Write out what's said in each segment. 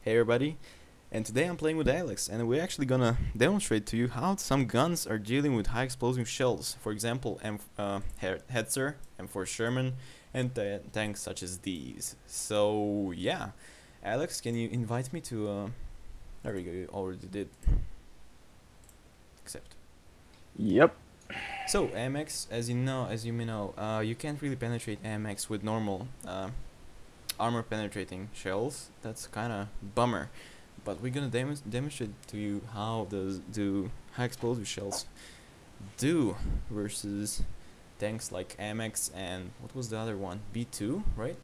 Hey everybody, and today I'm playing with Alex, and we're actually gonna demonstrate to you how some guns are dealing with high explosive shells. For example, hetzer, M4 Sherman, and tanks such as these. So yeah, Alex, can you invite me to? There we go. You already did. Accept. Yep. So AMX, as you may know, you can't really penetrate AMX with normal armor penetrating shells. That's kind of bummer, but we're gonna demonstrate to you how do high explosive shells do versus tanks like AMX and what was the other one, B2, right?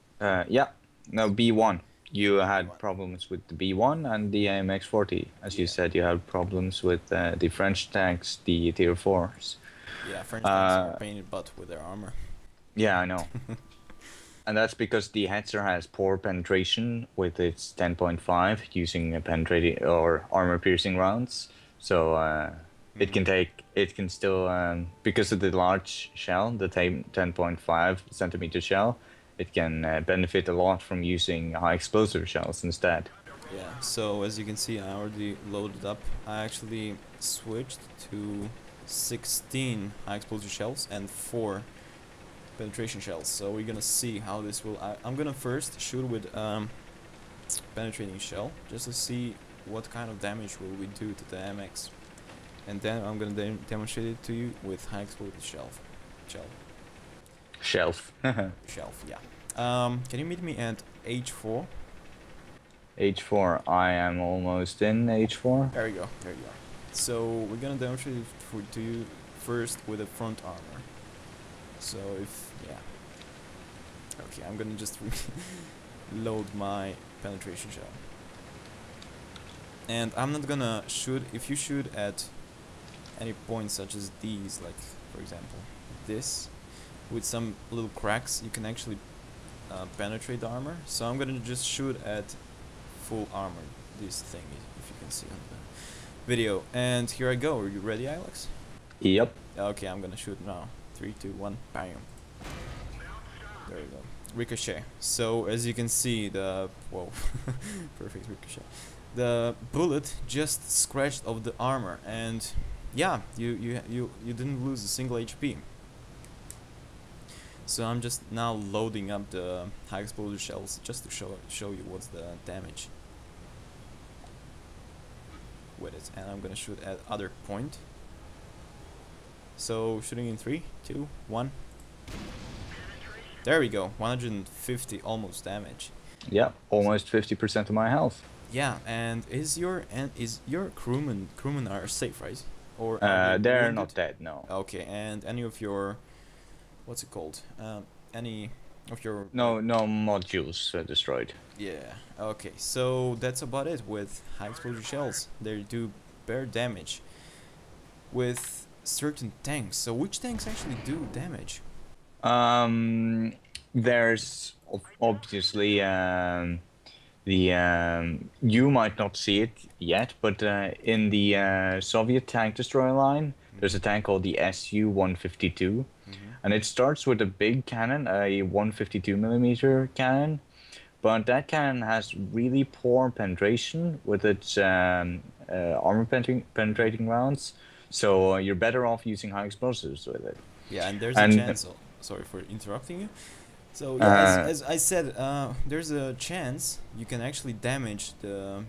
Yeah. No, B1. You had B1. problems with the B1 and the AMX-40. As you Yeah, said, you had problems with the French tanks, the Tier 4s. yeah, French tanks are Uh, painted butt with their armor. yeah, I know. And that's because the Hetzer has poor penetration with its 10.5 using a penetrating or armor-piercing rounds. So it can still, because of the large shell, the 10.5 centimeter shell, it can benefit a lot from using high explosive shells instead. Yeah, so as you can see, I already loaded up. I actually switched to 16 high explosive shells and 4 penetration shells. So we're gonna see how this will. I'm gonna first shoot with penetrating shell just to see what kind of damage will we do to the MX, and then I'm gonna demonstrate it to you with high explosive Shelf. shelf. Yeah. Can you meet me at H4? H4. I am almost in H4. There you go. There you go. So we're gonna demonstrate it to you first with the front armor. So if okay, I'm gonna just load my penetration shell. And I'm not gonna shoot. If you shoot at any points such as these, like for example this, with some little cracks, you can actually penetrate the armor. So I'm gonna just shoot at full armor, this thing, if you can see on the video. And here I go. Are you ready, Alex? Yep. Okay, I'm gonna shoot now. 3, 2, 1, bam. There you go. Ricochet. So as you can see, whoa, perfect ricochet. The bullet just scratched off the armor, and yeah, you didn't lose a single HP. So I'm just now loading up the high explosive shells just to show you what's the damage with it, and I'm gonna shoot at other point. So shooting in 3, 2, 1. There we go, 150 almost damage. Yep. Almost 50% of my health. Yeah, and is your crewmen are safe, right? Or They're wounded? not dead, no. Okay, and any of your what's it called? Any of your No modules destroyed. yeah. Okay, so that's about it with high explosive shells. They do bear damage with certain tanks. So which tanks actually do damage? There's obviously you might not see it yet, but in the Soviet tank destroyer line, there's a tank called the Su-152, and it starts with a big cannon, a 152 millimeter cannon, but that cannon has really poor penetration with its armor penetrating rounds, so you're better off using high explosives with it. Yeah, and there's a And chance. Sorry for interrupting you. So yeah, as I said, there's a chance you can actually damage the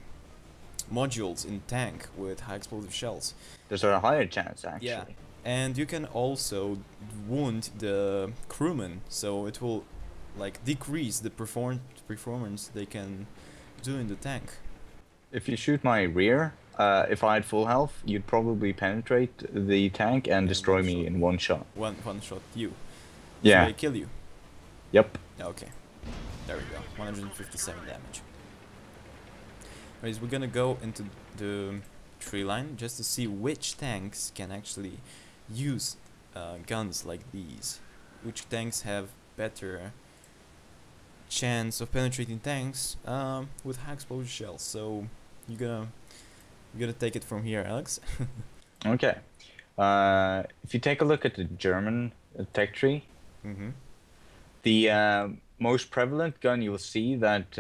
modules in tank with high explosive shells. there's a higher chance, actually. Yeah, and you can also wound the crewmen, so it will like decrease the performance they can do in the tank. If you shoot my rear, if I had full health, you'd probably penetrate the tank and destroy one me shot. in one shot. One shot you. Yeah. So they kill you. Yep. Okay. There we go. 157 damage. Anyways, we're gonna go into the tree line just to see which tanks can actually use guns like these. Which tanks have better chance of penetrating tanks with high explosive shells. So you're gonna take it from here, Alex. Okay. If you take a look at the German tech tree, Mm-hmm. the most prevalent gun you'll see that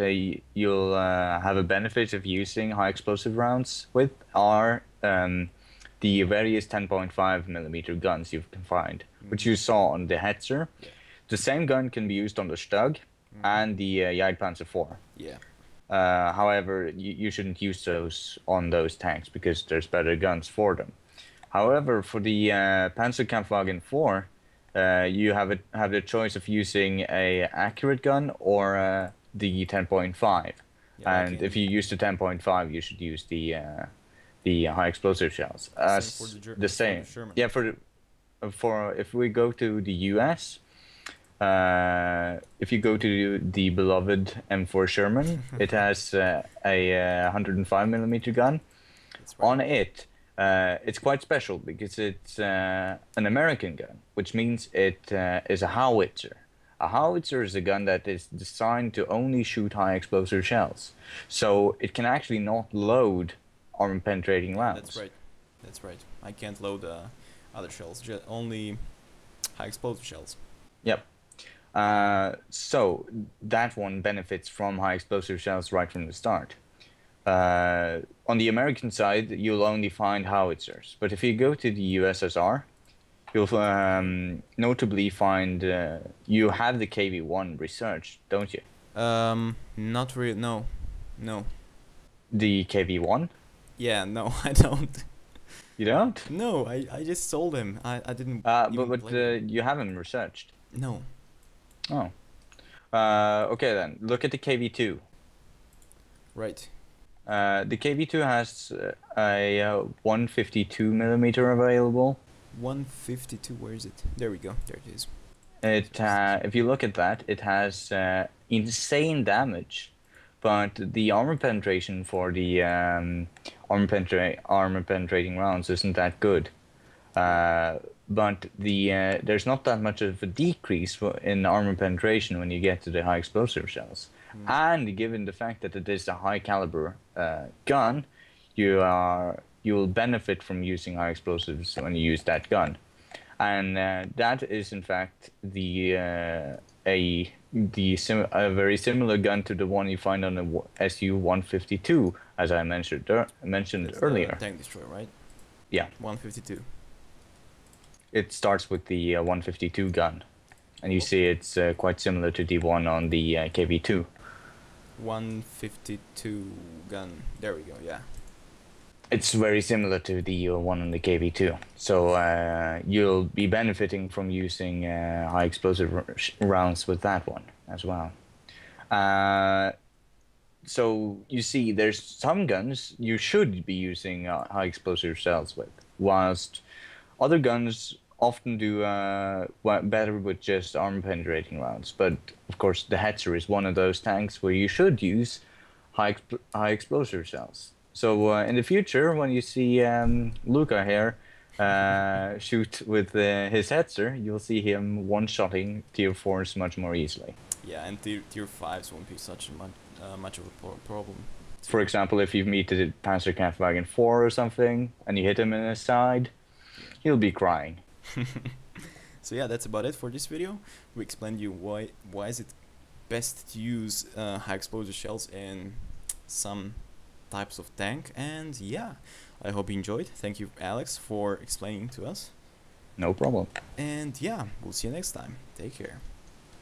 you'll have a benefit of using high explosive rounds with are the various 10.5 millimeter guns you can find, which you saw on the hetzer. Yeah. The same gun can be used on the Stug and the Jagdpanzer IV. Yeah. However, you shouldn't use those on those tanks because there's better guns for them. However, for the Panzerkampfwagen 4, you have the choice of using a accurate gun or the 10.5. Yeah, And if you use the 10.5, you should use the high explosive shells. Same for The same. For the Sherman. Yeah, for if we go to the US, if you go to the beloved M4 Sherman, it has a 105 millimeter gun. That's right. On it, it's quite special because it's an American gun, which means it is a howitzer. A howitzer is a gun that is designed to only shoot high explosive shells, so it can actually not load armor-penetrating rounds. That's right. That's right. I can't load other shells, only high explosive shells. Yep. So that one benefits from high explosive shells right from the start. On the American side, you'll only find howitzers, but if you go to the USSR, you'll notably find you have the KV-1 researched, don't you? Not really. No, no. The KV-1? Yeah, no, I don't. You don't? No, I just sold him. I didn't. But you have him researched. No. Oh. Okay then. Look at the KV-2. Right. The KV-2 has a 152 millimeter available. 152. Where is it? There we go. There it is. If you look at that, it has insane damage, but the armor penetration for the armor penetrating rounds isn't that good. But there's not that much of a decrease in armor penetration when you get to the high explosive shells. And given the fact that it is a high caliber gun, you will benefit from using high explosives when you use that gun. And that is in fact a very similar gun to the one you find on the SU-152, as I mentioned earlier. Tank destroyer, right? Yeah. 152. It starts with the 152 gun, and you see it's quite similar to the one on the KV-2. 152 gun. There we go. Yeah. It's very similar to the one on the KV-2, so you'll be benefiting from using high explosive rounds with that one as well. So you see, there's some guns you should be using high explosive shells with, whilst other guns often do better with just armor penetrating rounds. But of course, the hetzer is one of those tanks where you should use high explosive shells. So in the future, when you see Luca here shoot with his hetzer, you'll see him one-shotting tier 4s much more easily. Yeah, and tier 5s won't be such much of a problem. For example, if you meet the Panzerkampfwagen 4 or something, and you hit him in his side, he'll be crying. So yeah, that's about it for this video. We explained you why is it best to use high explosive shells in some types of tank, and yeah, I hope you enjoyed. Thank you, Alex, for explaining to us. No problem. And yeah, we'll see you next time. Take care.